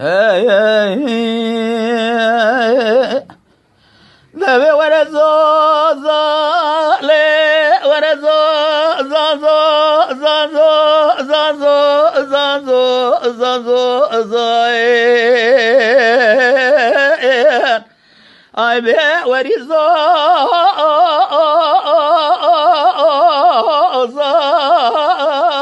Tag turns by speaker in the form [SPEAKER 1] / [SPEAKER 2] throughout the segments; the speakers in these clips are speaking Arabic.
[SPEAKER 1] هاي ذبي ورزو زالي ورزو زازو زازو زازو زازو زازو زاين اي بي ورزو زاين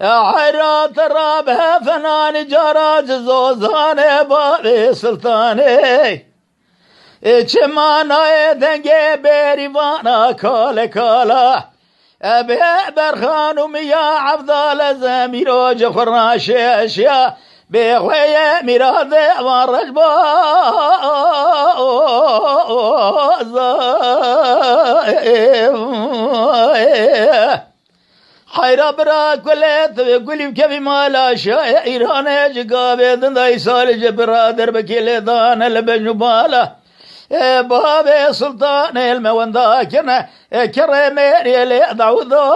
[SPEAKER 1] عرات رابها فنان جراج زوزاني بابي سلطاني اچمانا دنگي بيريوانا كالا كالا ابي برخانم يا عبدال زميرو جخرنا شاشيا بخوية مراد ورجبا حيرا برا كلت قولي بكبي مالا شاي ايران جقابي دنداي سالج برادر بكيلي دان البجبالا بابي سلطان الموندا كنا كرميري لي دعوذو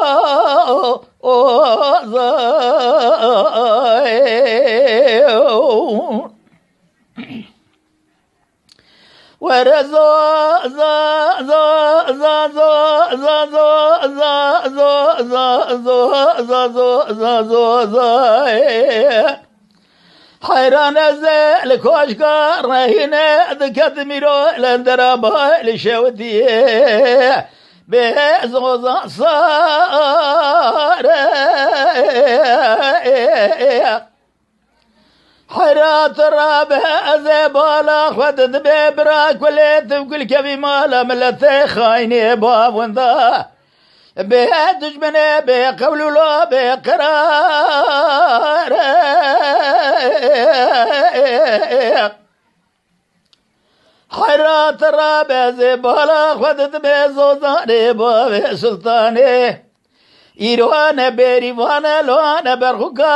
[SPEAKER 1] ورزو زا زا زا زا زا زا زا زا زا زا زا زا زا حيران زل كوشكار هنا ذكت ميرو لندرابا لشوتي بزوزا صار حيرات رابع زبالا خدت ببرا كلت وكل كبي مالا ملت خايني باب وندا بهدج مني بقول له بقرار حيرات رابع زبالا خدت بزوزاني باب سلطاني إيروان بيريوان لوان برخوكار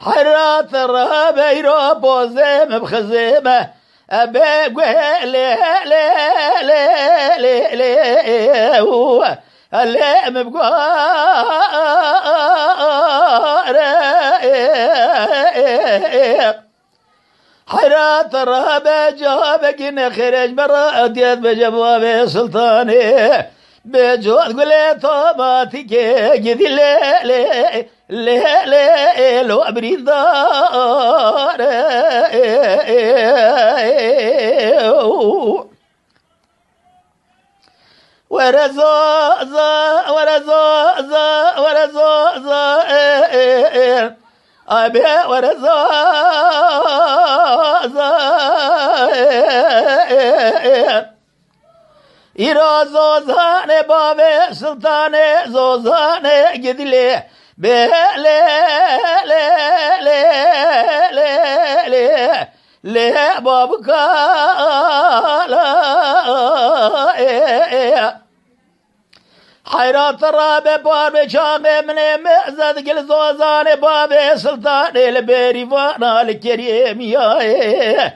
[SPEAKER 1] حرات الرهاب إيرو بوزيم بخزيمة أبي قوي لي لي لي لي لي هو اللي مبقار حيرات الرهب جوابك إن خرج برا أديت بجواب سلطاني بجواد قولي طوباتي كي لي لي لي لي لو أبريد دار ورزو زا ورزو زا ورزو زا أبي ورزو إيرا زوزاني بابي سلطاني زوزاني قدلي بلي لي لي لي لي لي بابك حيرات الرابع بابي شاقي مني مأزد قل زوزاني بابي سلطاني البيري وانا الكريم يا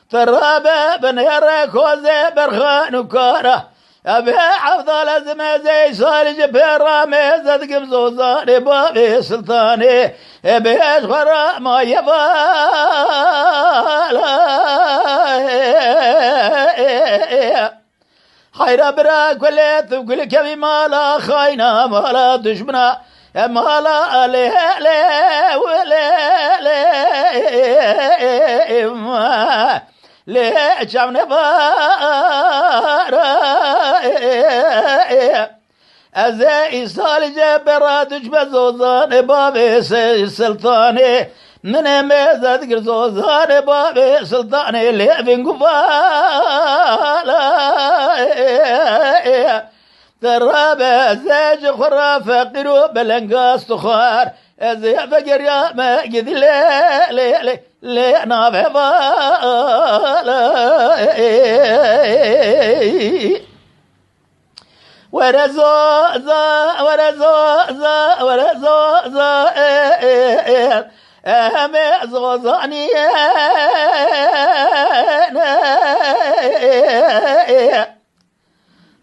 [SPEAKER 1] ترابع بن يركوزي برخان وكاره أبي عبدال زمزي سالج برامي زد قم زوزاني بابي سلطاني أبي أشغر ما يبال حيرا برا كلت وكل كبي مالا خاينا مالا دشمنا مالا لي لي ولي لي لي شامن بارا أزاي سالج برا دشمن زوزان بابي سلطاني من ميزة قرزوزان بابي سلطاني اللي بنقفالا ترابة زاج خرا فقيرو بلنقاس تخار زي فقر يا ما قد لي لي لي لي نافع بالا ورزو زا ورزو زا ورزو زا أهم زوزاني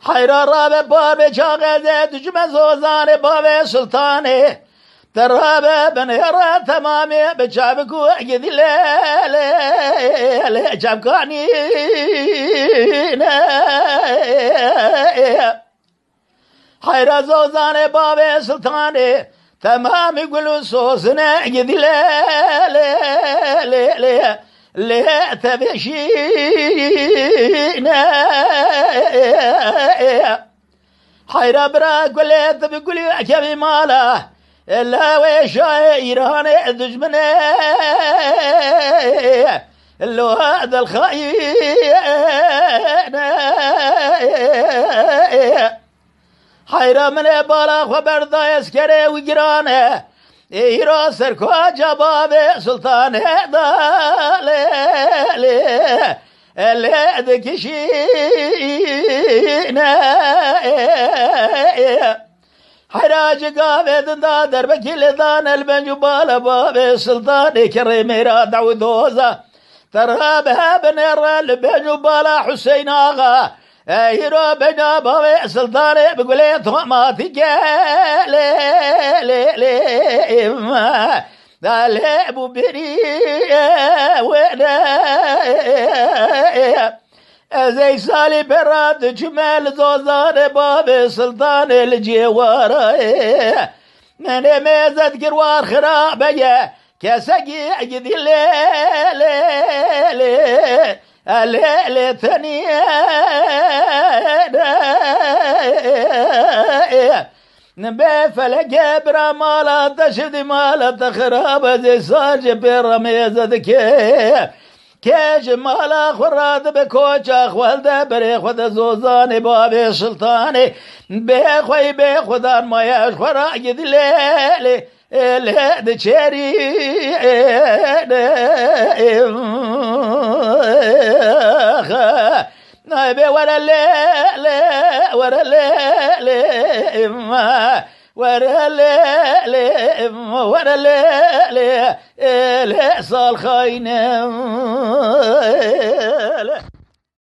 [SPEAKER 1] حيرا رابع باب شاغزة دجمة زوزاني باب سلطاني ترابة بنيرة تمامي بشابك وعقد الليل شابكاني حيرا زوزاني باب سلطاني تمام يقولوا صوصنا عقد الليل لا تبشينا حيرا براك ولا تبقولي عكبي ماله إلا ويشا إيران دجمنا اللو هذا الخاين حيرا من بالا وبردا يسكري وجرانه إيرا سركوا جباب سلطان هذا اللي دكشينا حراج قابد دا دربك لدان البنجبال باب السلطان كريميرا دعوذوزا ترابها بنير البنجبال حسين آغا هيرو بنا باب السلطان بقولي طماتي لي ما دالبو بري ونا زي سالي براد جمال زوزان باب السلطان الجوار من ميزة قروار خرابية كسقي عقد الليل ثانية نبي فلقى برا مالا تشد مالا تخراب زي ساج برميزة كيش مالا خراد بكوشاخ والده بريخ وده زوزاني بابي سلطاني بيخوي بيخودان ما يشخور عقد الليل الهد شري نايبي ورا الليل ورا الليل ورا الليل ورا الليل صال خاينه